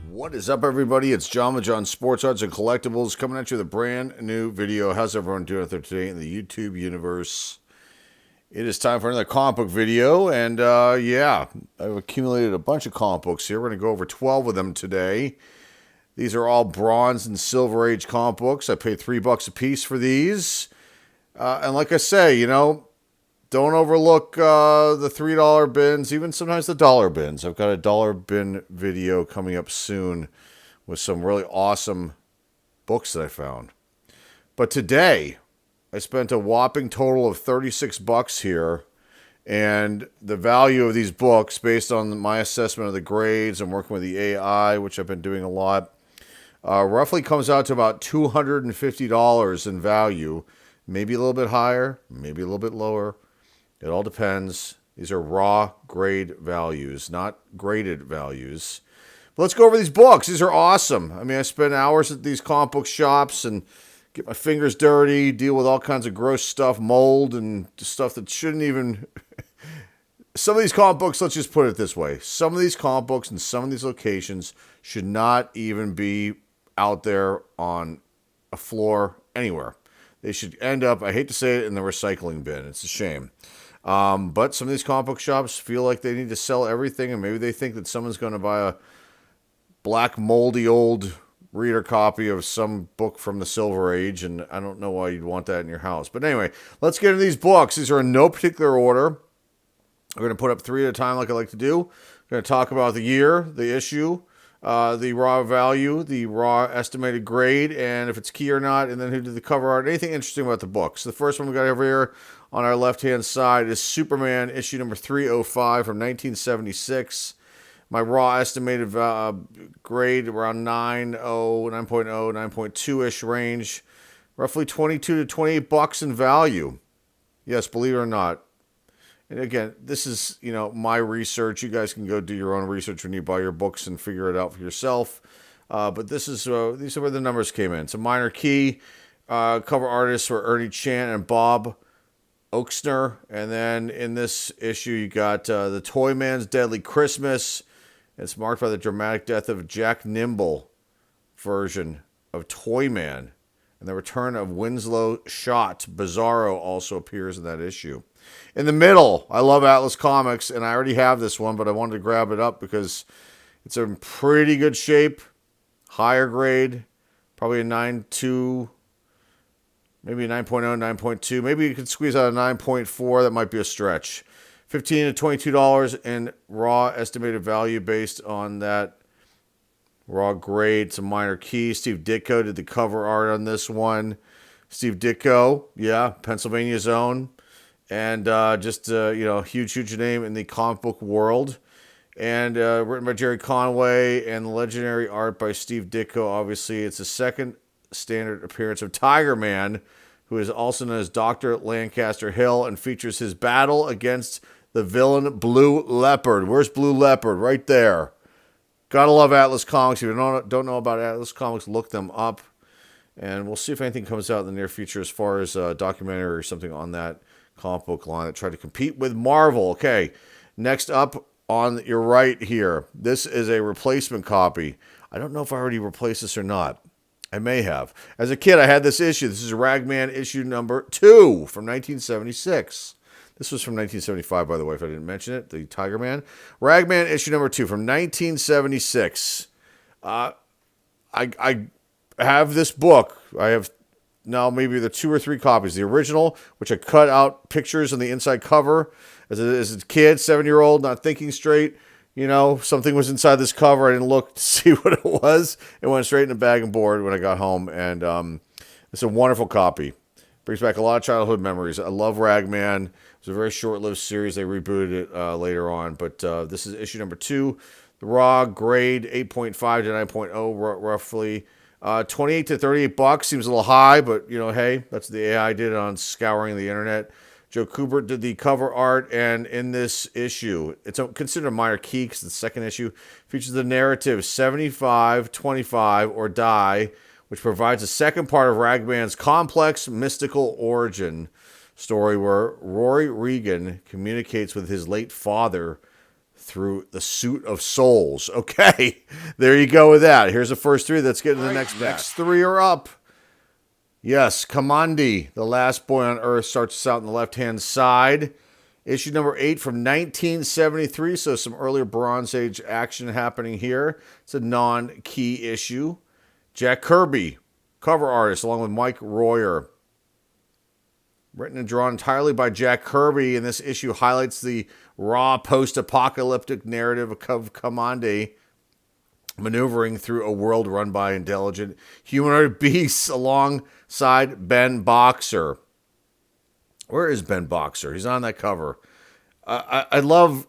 What is up, everybody? It's John with John Sports Arts and Collectibles coming at you with a brand new video. How's everyone doing out there today in the YouTube universe? It is time for another comic book video, and yeah, I've accumulated a bunch of comic books here. We're going to go over 12 of them today. These are all Bronze and Silver Age comic books. I paid $3 a piece for these. And like I say, you know, don't overlook the $3 bins, even sometimes the dollar bins. I've got a dollar bin video coming up soon with some really awesome books that I found. But today, I spent a whopping total of $36 here. And the value of these books, based on my assessment of the grades and working with the AI, which I've been doing a lot, roughly comes out to about $250 in value. Maybe a little bit higher, maybe a little bit lower. It all depends. These are raw grade values, not graded values. But let's go over these books. These are awesome. I mean, I spend hours at these comic book shops and get my fingers dirty, deal with all kinds of gross stuff, mold, and stuff that shouldn't even... Some of these comic books, let's just put it this way. Some of these comic books in some of these locations should not even be out there on a floor anywhere. They should end up, I hate to say it, in the recycling bin. It's a shame. But some of these comic book shops feel like they need to sell everything, and maybe they think that someone's going to buy a black, moldy, old reader copy of some book from the Silver Age, and I don't know why you'd want that in your house. But anyway, let's get into these books. These are in no particular order. We're going to put up 3 at a time like I like to do. We're going to talk about the year, the issue, the raw value, the raw estimated grade, and if it's key or not, and then who did the cover art, anything interesting about the books. The first one we got over here on our left-hand side is Superman, issue number 305 from 1976. My raw estimated grade around 9.0, 9.2-ish range. Roughly 22 to $28 in value. Yes, believe it or not. And again, this is, you know, my research. You guys can go do your own research when you buy your books and figure it out for yourself. But this is these are where the numbers came in. So minor key. Cover artists were Ernie Chan and Bob Oaksner. And then in this issue, you got the Toyman's Deadly Christmas. It's marked by the dramatic death of Jack Nimble version of Toyman. And the return of Winslow Schott. Bizarro also appears in that issue. In the middle, I love Atlas Comics, and I already have this one, but I wanted to grab it up because it's in pretty good shape. Higher grade, probably a 9.2, maybe a 9.0, 9.2. Maybe you could squeeze out a 9.4. That might be a stretch. $15 to $22 in raw estimated value based on that raw grade. Some minor keys. Steve Ditko did the cover art on this one. Steve Ditko, yeah, Pennsylvania's own. And you know, huge name in the comic book world. And written by Jerry Conway and the legendary art by Steve Ditko. Obviously, it's the second standard appearance of Tiger Man, who is also known as Dr. Lancaster Hill, and features his battle against the villain Blue Leopard. Where's Blue Leopard? Right there. Gotta love Atlas Comics. If you don't know about Atlas Comics, look them up. And we'll see if anything comes out in the near future as far as a documentary or something on that comic book line that tried to compete with Marvel. Okay, next up on your right here, this is a replacement copy. I don't know if I already replaced this or not. I may have. As a kid, I had this issue. This is Ragman issue number 2 from 1976. This was from 1975, by the way, if I didn't mention it. The Tiger Man. Ragman issue number 2 from 1976. I have this book. I have now maybe the 2 or 3 copies. The original, which I cut out pictures on the inside cover. As a kid, 7-year-old, not thinking straight. You know, something was inside this cover. I didn't look to see what it was. It went straight in the bag and board when I got home. And it's a wonderful copy. Brings back a lot of childhood memories. I love Ragman. It was a very short-lived series. They rebooted it later on. But this is issue number 2. The raw grade, 8.5 to 9.0 roughly. 28 to $38 seems a little high, but, you know, hey, that's what the AI did on scouring the internet. Joe Kubert did the cover art, and in this issue, it's considered a minor key because the second issue features the narrative 75-25 or Die, which provides a second part of Ragman's complex mystical origin story where Rory Regan communicates with his late father through the suit of souls. Okay, there you go with that. Here's the first three. Let's get to the next batch. Next three are up. Yes, Kamandi, The Last Boy on Earth, starts us out on the left-hand side. Issue number 8 from 1973, so some earlier Bronze Age action happening here. It's a non-key issue. Jack Kirby, cover artist, along with Mike Royer. Written and drawn entirely by Jack Kirby, and this issue highlights the raw post-apocalyptic narrative of Kamandi maneuvering through a world run by intelligent humanoid beasts alongside Ben Boxer. Where is Ben Boxer? He's on that cover. I love,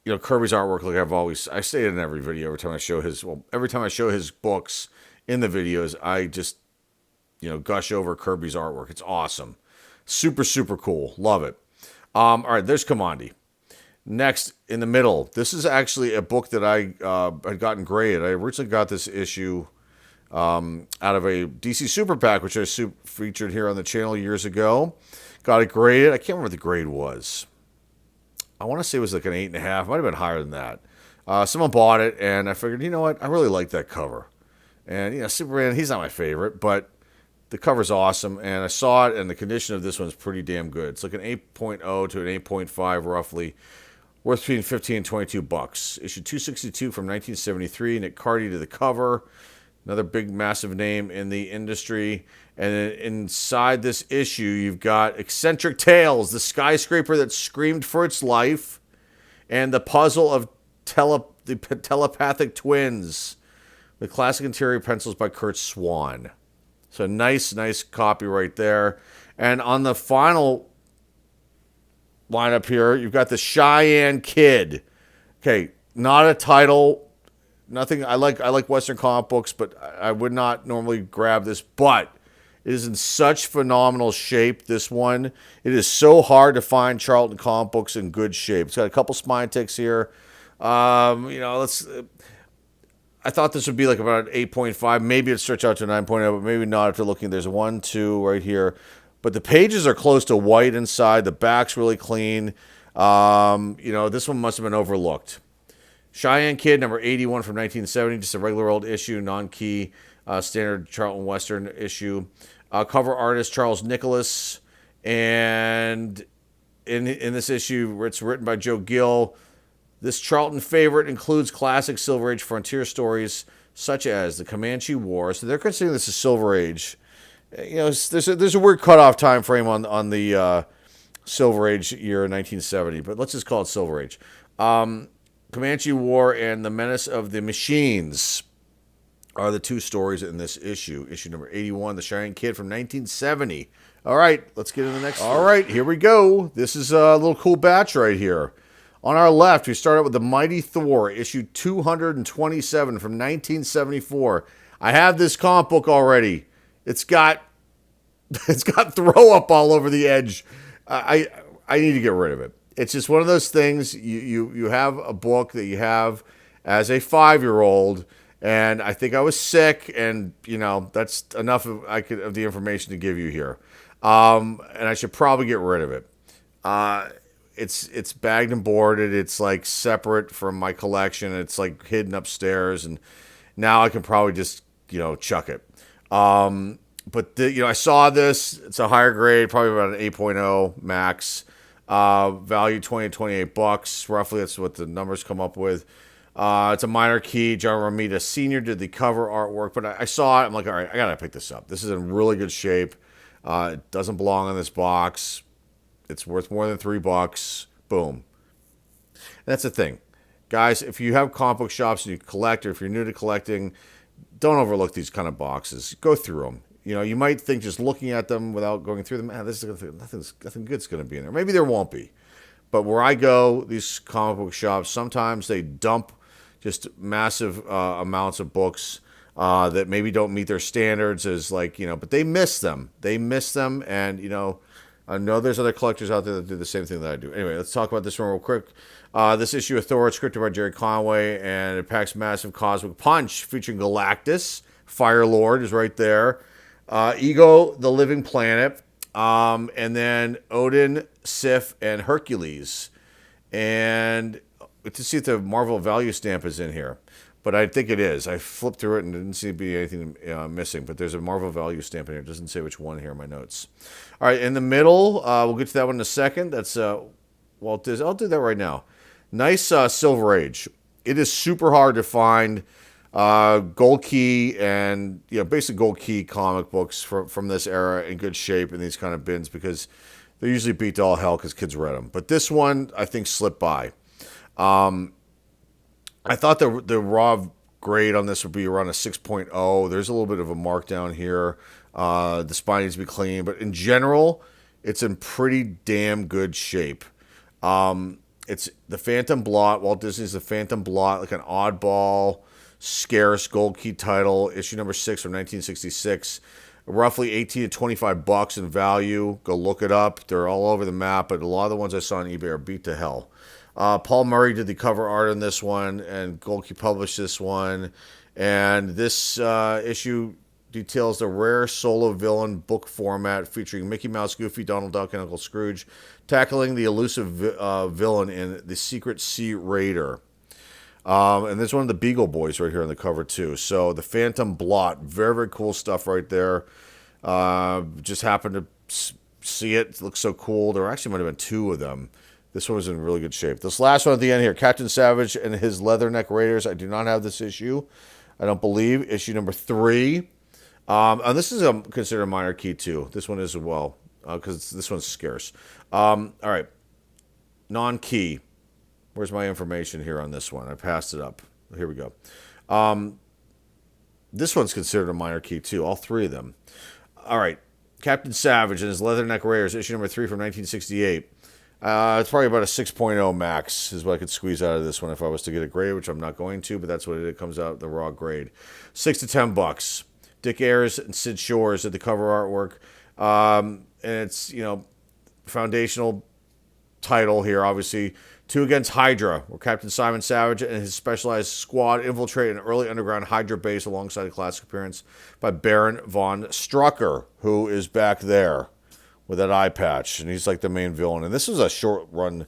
Kirby's artwork. Like I say it in every video. Every time I show his books in the videos, I just, gush over Kirby's artwork. It's awesome. Super, super cool. Love it. All right, there's Kamandi. Next, in the middle, this is actually a book that I had gotten graded. I originally got this issue out of a DC Super Pack, which I featured here on the channel years ago. Got it graded. I can't remember what the grade was. I want to say it was like an 8.5. Might have been higher than that. Someone bought it, and I figured, you know what? I really like that cover. And, Superman, he's not my favorite, but the cover's awesome. And I saw it, and the condition of this one's pretty damn good. It's like an 8.0 to an 8.5, roughly. Worth between $15 and $22. Issue 262 from 1973. Nick Carty to the cover. Another big, massive name in the industry. And then inside this issue, you've got Eccentric Tales, the skyscraper that screamed for its life, and the puzzle of the telepathic twins. The classic interior pencils by Kurt Swan. So nice copy right there. And on the final lineup here, you've got the Cheyenne Kid. Okay, not a title. Nothing. I like Western comic books, but I would not normally grab this. But it is in such phenomenal shape. This one, it is so hard to find Charlton comic books in good shape. It's got a couple spine ticks here. I thought this would be like about an 8.5. Maybe it'd stretch out to 9.0, but maybe not after looking. There's a 1, 2 right here. But the pages are close to white inside. The back's really clean. This one must have been overlooked. Cheyenne Kid, number 81 from 1970. Just a regular old issue, non-key, standard Charlton Western issue. Cover artist Charles Nicholas. And in this issue, it's written by Joe Gill. This Charlton favorite includes classic Silver Age frontier stories such as the Comanche War. So they're considering this a Silver Age. There's a weird cutoff time frame on the Silver Age year 1970, but let's just call it Silver Age. Comanche War and the Menace of the Machines are the two stories in this issue. Issue number 81, The Cheyenne Kid from 1970. All right, let's get into the next one. All right, here we go. This is a little cool batch right here. On our left, we start out with The Mighty Thor, issue 227 from 1974. I have this comic book already. It's got throw up all over the edge. I need to get rid of it. It's just one of those things. You have a book that you have as a 5-year-old, and I think I was sick, and that's enough of the information to give you here. And I should probably get rid of it. It's bagged and boarded. It's like separate from my collection. It's like hidden upstairs, and now I can probably just chuck it. But I saw this. It's a higher grade, probably about an 8.0 max. Value $20 to $28 roughly. That's what the numbers come up with. It's a minor key. John Romita Sr. did the cover artwork, but I saw it. I'm like, all right, I gotta pick this up. This is in really good shape. It doesn't belong in this box. It's worth more than $3. Boom. That's the thing, guys. If you have comic book shops and you collect, or if you're new to collecting, don't overlook these kind of boxes. Go through them. You might think just looking at them without going through them, nothing good's going to be in there. Maybe there won't be. But where I go, these comic book shops, sometimes they dump just massive amounts of books that maybe don't meet their standards but they miss them. And, I know there's other collectors out there that do the same thing that I do. Anyway, let's talk about this one real quick. This issue of Thor, scripted by Jerry Conway, and it packs massive cosmic punch featuring Galactus. Fire Lord is right there. Ego, the Living Planet, and then Odin, Sif, and Hercules. And to see if the Marvel value stamp is in here. But I think it is. I flipped through it and didn't see to be anything missing. But there's a Marvel value stamp in here. It doesn't say which one here in my notes. All right, in the middle, we'll get to that one in a second. That's Walt Disney. I'll do that right now. Nice Silver Age. It is super hard to find Gold Key and basic Gold Key comic books from this era in good shape in these kind of bins because they're usually beat to all hell because kids read them. But this one, I think, slipped by. I thought the raw grade on this would be around a 6.0. There's a little bit of a markdown here. The spine needs to be clean, but in general, it's in pretty damn good shape. It's the Phantom Blot. Walt Disney's The Phantom Blot, like an oddball, scarce Gold Key title, issue number 6 from 1966. Roughly 18 to $25 in value. Go look it up. They're all over the map, but a lot of the ones I saw on eBay are beat to hell. Paul Murray did the cover art on this one, and Gold Key published this one. And this issue details the rare solo villain book format featuring Mickey Mouse, Goofy, Donald Duck, and Uncle Scrooge tackling the elusive villain in The Secret Sea Raider. And there's one of the Beagle Boys right here on the cover too. So the Phantom Blot, very, very cool stuff right there. Just happened to see it. It looks so cool. There actually might have been two of them. This one was in really good shape. This last one at the end here, Captain Savage and his Leatherneck Raiders. I do not have this issue. I don't believe. Issue number 3. And this is considered a minor key too. This one is as well, because this one's scarce. All right. Non-key. Where's my information here on this one? I passed it up. Here we go. This one's considered a minor key too. All 3 of them. All right. Captain Savage and his Leatherneck Raiders, issue number 3 from 1968. It's probably about a 6.0 max is what I could squeeze out of this one if I was to get a grade, which I'm not going to, but that's what it comes out, the raw grade. $6 to $10. Dick Ayers and Sid Shores did the cover artwork. And it's, foundational title here, obviously. 2 Against Hydra, where Captain Simon Savage and his specialized squad infiltrate an early underground Hydra base alongside a classic appearance by Baron von Strucker, who is back there with that eye patch, and he's like the main villain. And this was a short run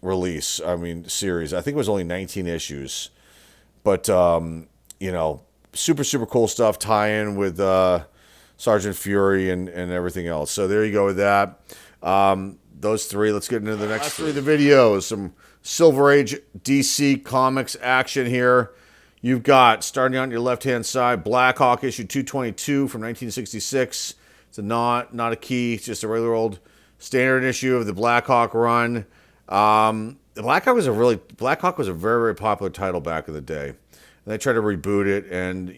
series. I think it was only 19 issues. But, super, super cool stuff, tie-in with Sergeant Fury and everything else. So there you go with that. Those 3. Let's get into the next 3 of the videos. Some Silver Age DC Comics action here. You've got, starting on your left-hand side, Black Hawk issue 222 from 1966. It's not a key. It's just a regular old standard issue of the Black Hawk run. The Black Hawk was a very, very popular title back in the day. And they tried to reboot it, and,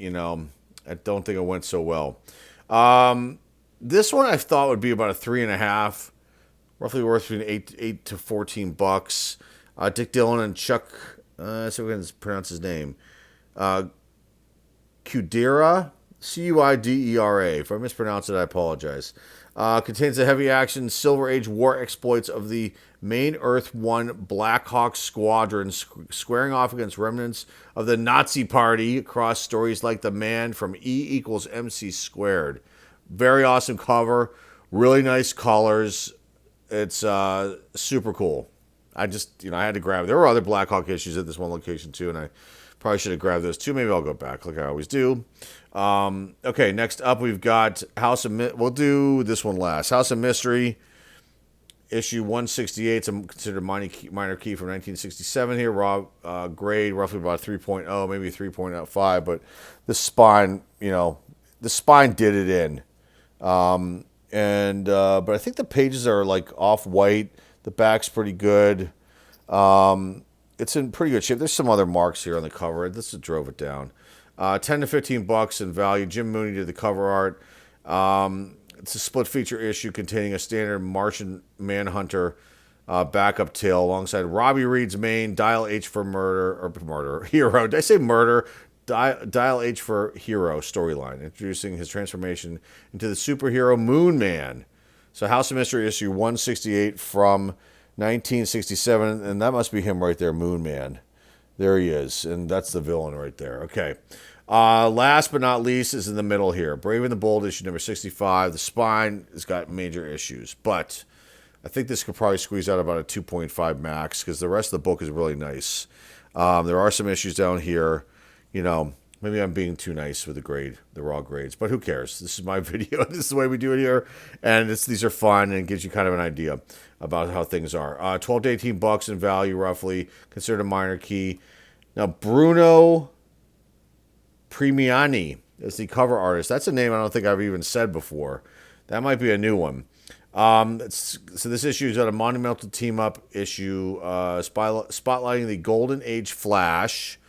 I don't think it went so well. This one I thought would be about a 3.5, roughly worth between $8 to $14. Dick Dillon and Chuck, so we can pronounce his name, Cuidera, Cuidera. If I mispronounce it, I apologize. Contains the heavy action Silver Age war exploits of the main Earth 1 Black Hawk Squadron squaring off against remnants of the Nazi Party across stories like The Man from E = MC squared. Very awesome cover. Really nice colors. It's super cool. I just, I had to grab it. There were other Black Hawk issues at this one location too, and I probably should have grabbed those too. Maybe I'll go back like I always do. Okay, next up we've got we'll do this one last. House of Mystery, issue 168. It's considered minor key from 1967 here. Raw grade, roughly about 3.0, maybe 3.5. But the spine, the spine did it in. But I think the pages are like off-white. The back's pretty good. It's in pretty good shape. There's some other marks here on the cover. This drove it down. $10 to $15 in value. Jim Mooney did the cover art. It's a split feature issue containing a standard Martian Manhunter backup tale alongside Robbie Reed's main Dial H for Hero. Did I say murder? Dial H for Hero storyline, introducing his transformation into the superhero Moon Man. So House of Mystery issue 168 from 1967, and that must be him right there, Moon Man. There he is, and that's the villain right there. Okay. Last but not least is in the middle here. Brave and the Bold, issue number 65. The spine has got major issues, but I think this could probably squeeze out about a 2.5 max because the rest of the book is really nice. There are some issues down here. Maybe I'm being too nice with the raw grades, but who cares? This is my video. This is the way we do it here, and these are fun and it gives you kind of an idea about how things are. 12 to 18 bucks in value, roughly, considered a minor key. Now, Bruno Premiani is the cover artist. That's a name I don't think I've even said before. That might be a new one. So this issue is a monumental team-up issue spotlighting the Golden Age Flash.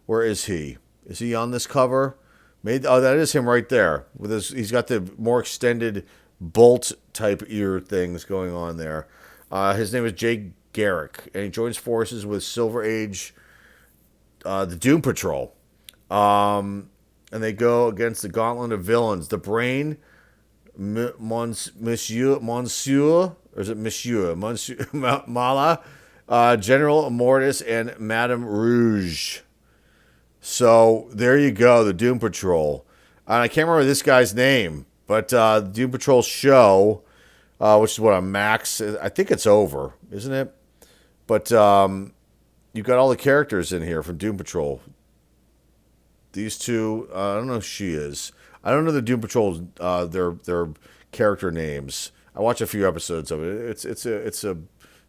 Where is he? Is he on this cover? That is him right there. He's got the more extended bolt-type ear things going on there. His name is Jay Garrick, and he joins forces with Silver Age, the Doom Patrol. And they go against the gauntlet of villains. The Brain, Monsieur, or is it Monsieur Mala, General Immortus, and Madame Rouge. So there you go, the Doom Patrol. And I can't remember this guy's name, but the Doom Patrol show, which is what a Max, I think it's over, isn't it? But you've got all the characters in here from Doom Patrol. These two, I don't know who she is. I don't know the Doom Patrol's their character names. I watch a few episodes of it. It's a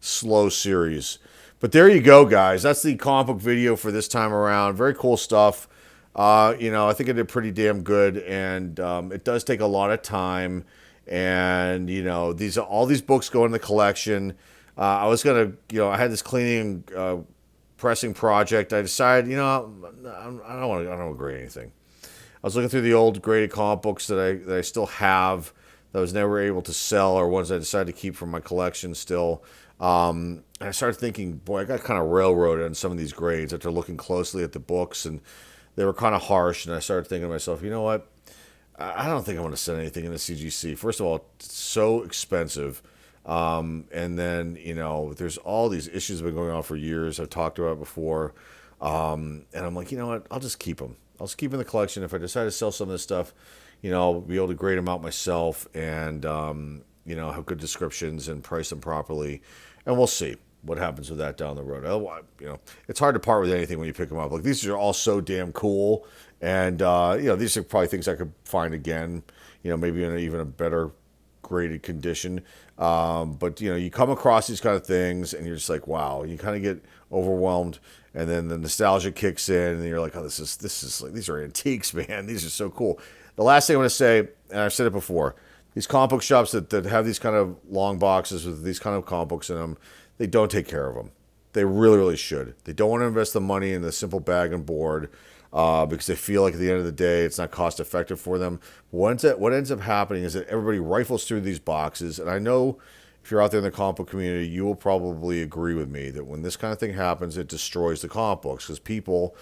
slow series. But there you go, guys. That's the comic book video for this time around. Very cool stuff. I think it did pretty damn good, and it does take a lot of time. And all these books go in the collection. I was gonna, I had this cleaning, pressing project. I decided, I don't want to grade anything. I was looking through the old graded comic books that I still have that I was never able to sell, or ones I decided to keep from my collection still. And I started thinking, boy, I got kind of railroaded on some of these grades after looking closely at the books, and they were kind of harsh. And I started thinking to myself, you know what? I don't think I want to send anything in the CGC. First of all, it's so expensive. And then, there's all these issues that have been going on for years. I've talked about it before. And I'm like, you know what? I'll just keep them. I'll just keep them in the collection. If I decide to sell some of this stuff, I'll be able to grade them out myself and, have good descriptions and price them properly. And we'll see what happens with that down the road. Otherwise, it's hard to part with anything when you pick them up. Like, these are all so damn cool. And, these are probably things I could find again, maybe in even a better graded condition. But you come across these kind of things and you're just like, wow, you kind of get overwhelmed, and then the nostalgia kicks in and you're like, oh, this is like, these are antiques, man. These are so cool. The last thing I want to say, and I've said it before, these comic book shops that have these kind of long boxes with these kind of comic books in them, they don't take care of them. They really, really should. They don't want to invest the money in the simple bag and board because they feel like at the end of the day it's not cost effective for them. What ends up happening is that everybody rifles through these boxes, and I know if you're out there in the comic book community, you will probably agree with me that when this kind of thing happens, it destroys the comic books because people,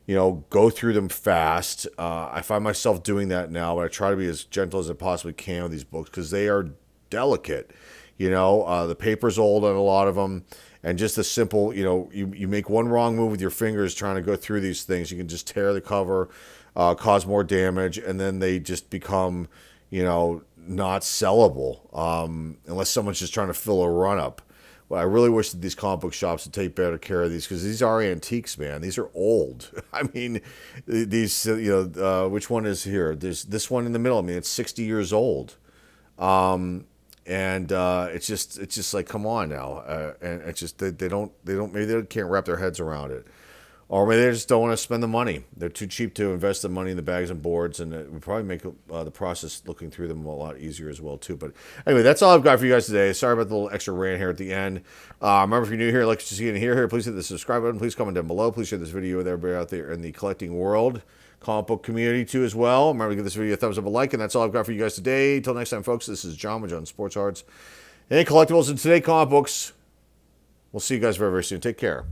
go through them fast. I find myself doing that now, but I try to be as gentle as I possibly can with these books because they are delicate. The paper's old on a lot of them, and just the simple, you make one wrong move with your fingers trying to go through these things, you can just tear the cover, cause more damage, and then they just become, not sellable unless someone's just trying to fill a run-up. Well, I really wish that these comic book shops would take better care of these because these are antiques, man. These are old. I mean, these, which one is here? There's this one in the middle. I mean, it's 60 years old. And it's just like, come on now. And it's just, maybe they can't wrap their heads around it. Or maybe they just don't want to spend the money. They're too cheap to invest the money in the bags and boards, and it would probably make the process looking through them a lot easier as well, too. But anyway, that's all I've got for you guys today. Sorry about the little extra rant here at the end. Remember, if you're new here, like to see and hear here, please hit the subscribe button. Please comment down below. Please share this video with everybody out there in the collecting world, comic book community, too, as well. Remember to give this video a thumbs up, a like, and that's all I've got for you guys today. Until next time, folks, this is John with John Sports Arts and Collectibles, and today, comic books. We'll see you guys very, very soon. Take care.